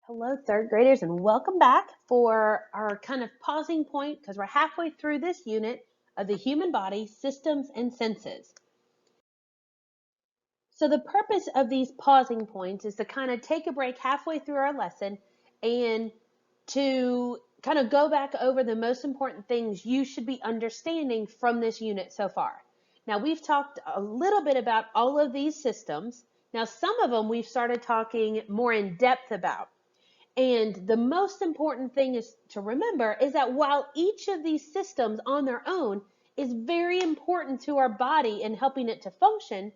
Hello, third graders, and welcome back for our kind of pausing point because we're halfway through this unit of the human body, systems, and senses. So the purpose of these pausing points is to kind of take a break halfway through our lesson and to kind of go back over the most important things you should be understanding from this unit so far. Now, we've talked a little bit about all of these systems. Now, some of them we've started talking more in depth about. And the most important thing is to remember is that while each of these systems on their own is very important to our body and helping it to function,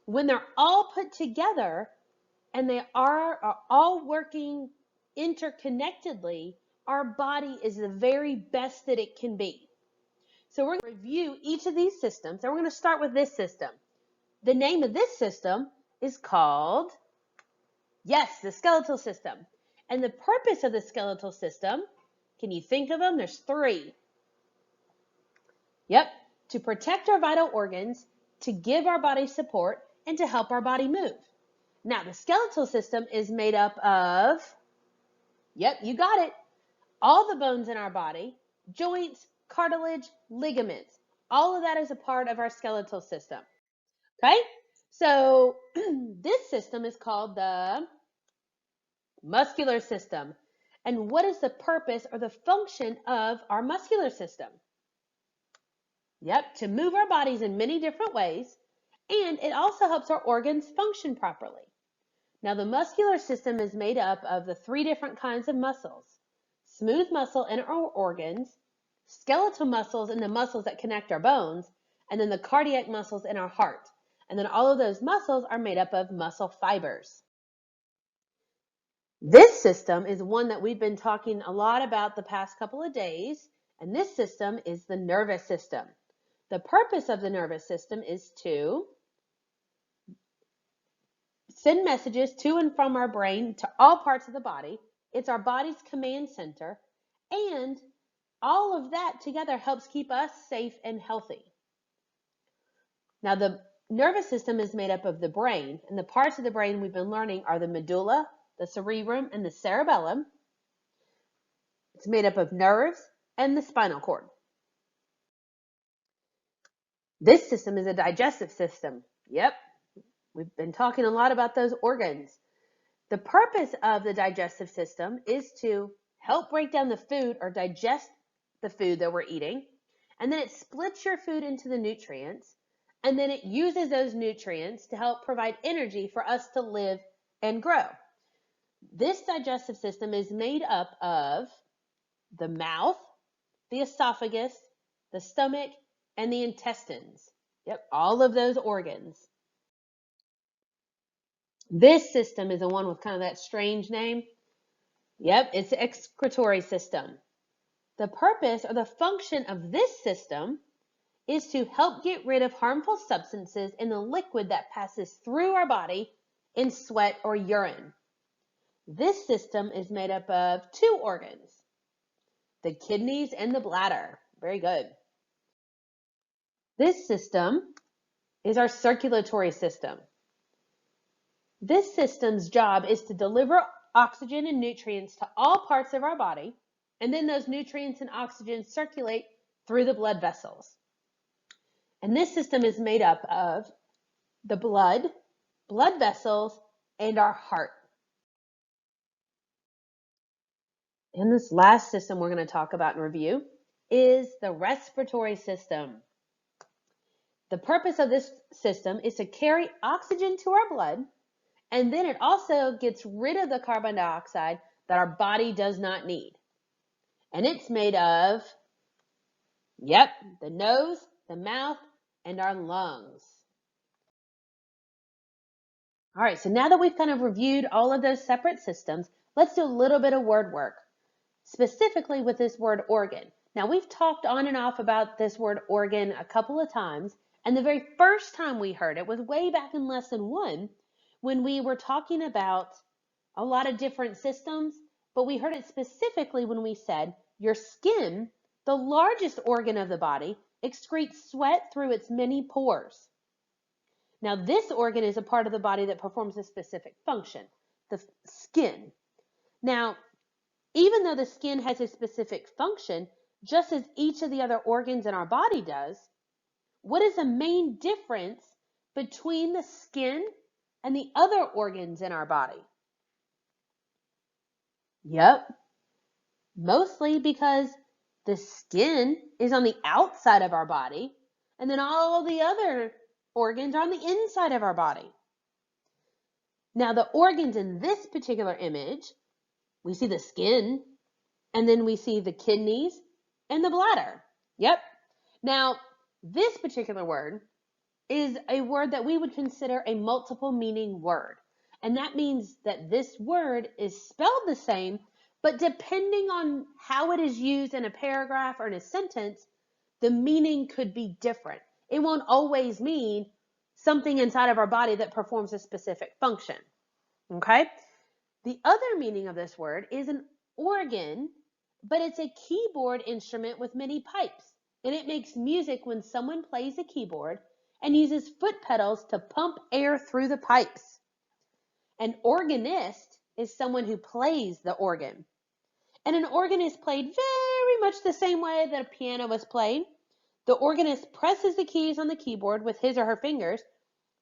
when they're all put together and they are all working interconnectedly, our body is the very best that it can be. So we're going to review each of these systems, and we're going to start with this system. The name of this system is called, yes, the skeletal system. And the purpose of the skeletal system, can you think of them? There's three. Yep, to protect our vital organs, to give our body support, and to help our body move. Now, the skeletal system is made up of, yep, you got it, all the bones in our body, joints, cartilage, ligaments. All of that is a part of our skeletal system. Okay? So this system is called the muscular system. And what is the purpose or the function of our muscular system? Yep, to move our bodies in many different ways, and it also helps our organs function properly. Now, the muscular system is made up of the three different kinds of muscles: smooth muscle in our organs, skeletal muscles in the muscles that connect our bones, and then the cardiac muscles in our heart. And then all of those muscles are made up of muscle fibers. This system is one that we've been talking a lot about the past couple of days, and this system is the nervous system. The purpose of the nervous system is to send messages to and from our brain to all parts of the body. It's our body's command center, and all of that together helps keep us safe and healthy. Now, the nervous system is made up of the brain, and the parts of the brain we've been learning are the medulla, the cerebrum, and the cerebellum. It's made up of nerves and the spinal cord. This system is a digestive system. Yep, we've been talking a lot about those organs. The purpose of the digestive system is to help break down the food or digest the food that we're eating, and then it splits your food into the nutrients, and then it uses those nutrients to help provide energy for us to live and grow. This digestive system is made up of the mouth, the esophagus, the stomach, and the intestines. Yep, all of those organs. This system is the one with kind of that strange name. Yep, it's the excretory system. The purpose or the function of this system is to help get rid of harmful substances in the liquid that passes through our body in sweat or urine. This system is made up of two organs, the kidneys and the bladder. Very good. This system is our circulatory system. This system's job is to deliver oxygen and nutrients to all parts of our body, and then those nutrients and oxygen circulate through the blood vessels. And this system is made up of the blood vessels, and our heart. And this last system we're going to talk about and review is the respiratory system. The purpose of this system is to carry oxygen to our blood, and then it also gets rid of the carbon dioxide that our body does not need. And it's made of, yep, the nose, the mouth, and our lungs. All right, so now that we've kind of reviewed all of those separate systems, let's do a little bit of word work, specifically with this word organ. Now, we've talked on and off about this word organ a couple of times, and the very first time we heard it was way back in lesson 1 when we were talking about a lot of different systems, but we heard it specifically when we said your skin, the largest organ of the body, excretes sweat through its many pores. Now, this organ is a part of the body that performs a specific function, the skin. Now, even though the skin has a specific function, just as each of the other organs in our body does, what is the main difference between the skin and the other organs in our body? Yep, mostly because the skin is on the outside of our body, and then all the other organs are on the inside of our body. Now, the organs in this particular image, we see the skin, and then we see the kidneys and the bladder. Yep. Now, this particular word is a word that we would consider a multiple meaning word. And that means that this word is spelled the same, but depending on how it is used in a paragraph or in a sentence, the meaning could be different. It won't always mean something inside of our body that performs a specific function. Okay? The other meaning of this word is an organ, but it's a keyboard instrument with many pipes, and it makes music when someone plays a keyboard and uses foot pedals to pump air through the pipes. An organist is someone who plays the organ, and an organ is played very much the same way that a piano is played. The organist presses the keys on the keyboard with his or her fingers,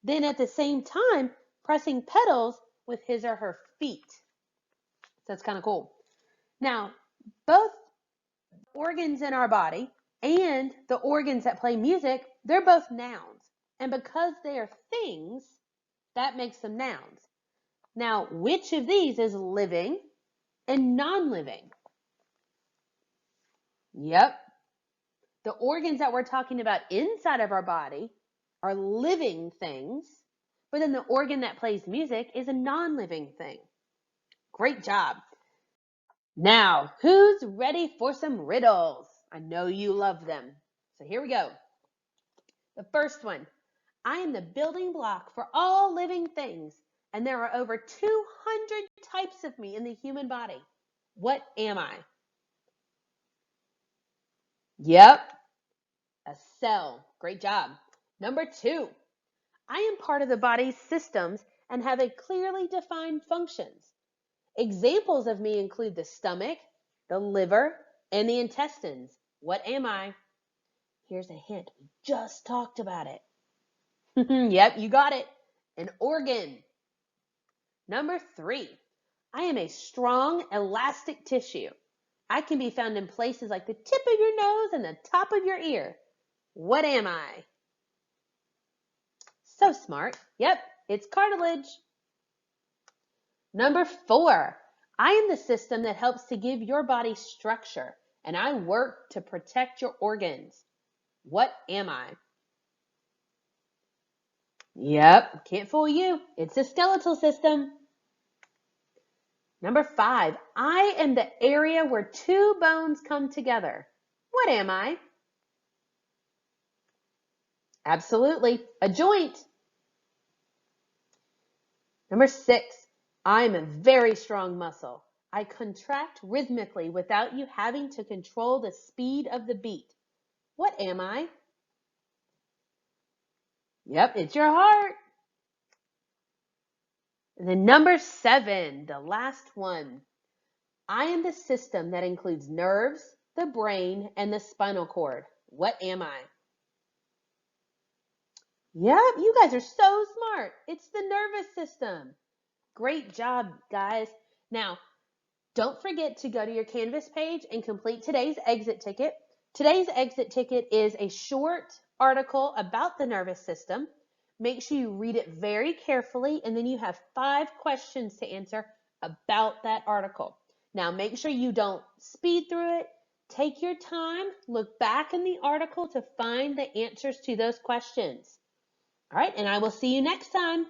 then at the same time pressing pedals with his or her feet. So that's kind of cool. Now, both organs in our body and the organs that play music, they're both nouns. And because they are things, that makes them nouns. Now, which of these is living and non-living? Yep. The organs that we're talking about inside of our body are living things, but then the organ that plays music is a non-living thing. Great job. Now, who's ready for some riddles? I know you love them. So here we go. The first one. I am the building block for all living things, and there are over 200 types of me in the human body. What am I? Yep, a cell. Great job. Number 2. I am part of the body's systems and have a clearly defined functions. Examples of me include the stomach, the liver, and the intestines. What am I? Here's a hint. We just talked about it. Yep, you got it. An organ. Number 3. I am a strong, elastic tissue. I can be found in places like the tip of your nose and the top of your ear. What am I? So smart. Yep, it's cartilage. Number 4. I am the system that helps to give your body structure, and I work to protect your organs. What am I? Yep, can't fool you. It's a skeletal system. Number 5, I am the area where two bones come together. What am I? Absolutely, a joint. Number 6, I am a very strong muscle. I contract rhythmically without you having to control the speed of the beat. What am I? Yep, it's your heart. And then number 7, the last one. I am the system that includes nerves, the brain, and the spinal cord. What am I? Yep, you guys are so smart. It's the nervous system. Great job, guys. Now, don't forget to go to your Canvas page and complete today's exit ticket. Today's exit ticket is a short article about the nervous system. Make sure you read it very carefully, and then you have 5 questions to answer about that article. Now, make sure you don't speed through it. Take your time, look back in the article to find the answers to those questions. All right, and I will see you next time.